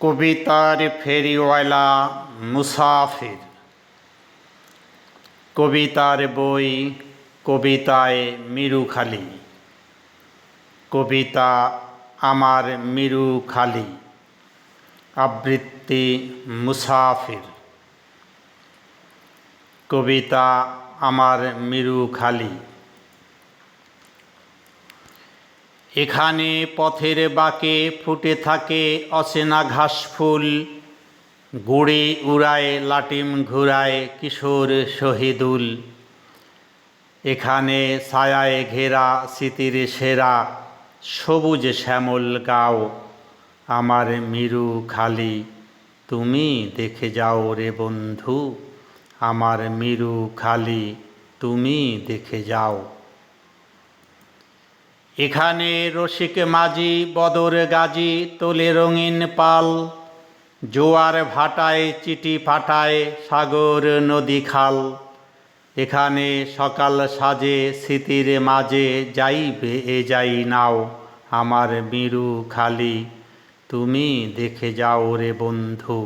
কবিতার ফেরিওয়ালা মুসাফির। কবিতার বই কবিতায় মিরুখালি। কবিতা আমার মিরুখালি। আবৃত্তি মুসাফির। কবিতা আমার মিরুখালি। এখানে পথের বাঁকে ফুটে থাকে অচেনা ঘাস ফুল, গুড়ি উড়ায় লাটিম ঘুরায় কিশোর শহীদুল। এখানে ছায়ায় ঘেরা স্মৃতির সেরা সবুজ শ্যামল গাও। আমার মিরুখালি তুমি দেখে যাও রে বন্ধু, আমার মিরুখালি তুমি দেখে যাও। এখানে রসিক মাঝি বদর গাজী তোলে রঙিন পাল, জোয়ার ভাটায় চিঠি পাঠায় সাগর নদী খাল। এখানে সকাল সাজে স্মৃতির মাঝে যাইবে এ যাই নাও। আমার মিরুখালি তুমি দেখে যাও রে বন্ধু,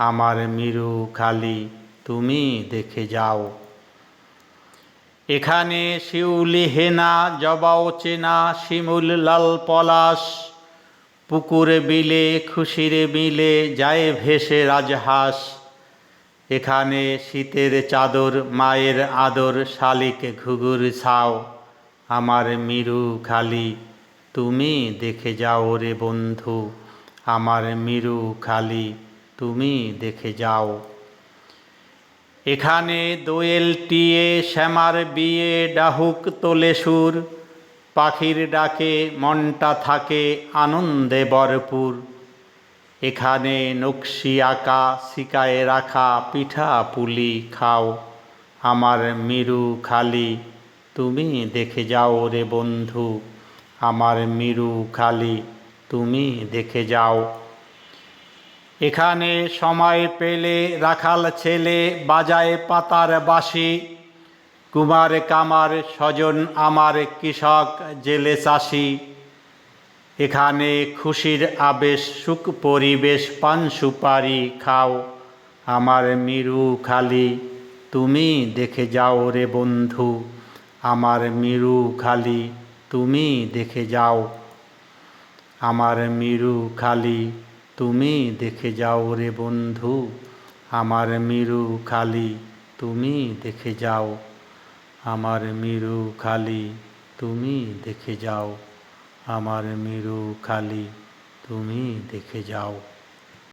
আমার মিরুখালি তুমি দেখে যাও। এখানে শিউলি হেনা জবাও চেনা শিমুল লাল পলাশ, পুকুর বিলে খুশির মিলে যায় ভেসে রাজহাঁস। এখানে শীতের চাদর মায়ের আদর শালিক ঘুঘুর ছাও। আমার মিরুখালি তুমি দেখে যাও রে বন্ধু, আমার মিরুখালি তুমি দেখে যাও। এখানে দোয়েল টিয়ে শ্যামার বিয়ে ডাহুক তোলে সুর, পাখির ডাকে মনটা থাকে আনন্দে ভরপুর। এখানে নকশি আঁকা শিকায় রাখা পিঠা পুলি খাও। আমার মিরুখালি তুমি দেখে যাও রে বন্ধু, আমার মিরুখালি তুমি দেখে যাও। এখানে সময় পেলে রাখাল ছেলে বাজায় পাতার বাঁশি, কুমার কামার স্বজন আমার কৃষক জেলে চাষি। এখানে খুশির আবেশ সুখ পরিবেশ পান সুপারি খাও। আমার মিরুখালি তুমি দেখে যাও রে বন্ধু, আমার মিরুখালি তুমি দেখে যাও। আমার মিরুখালি তুমি দেখে যাও রে বন্ধু, আমার মিরুখালি তুমি দেখে যাও। আমার মিরুখালি তুমি দেখে যাও, আমার মিরুখালি তুমি দেখে যাও।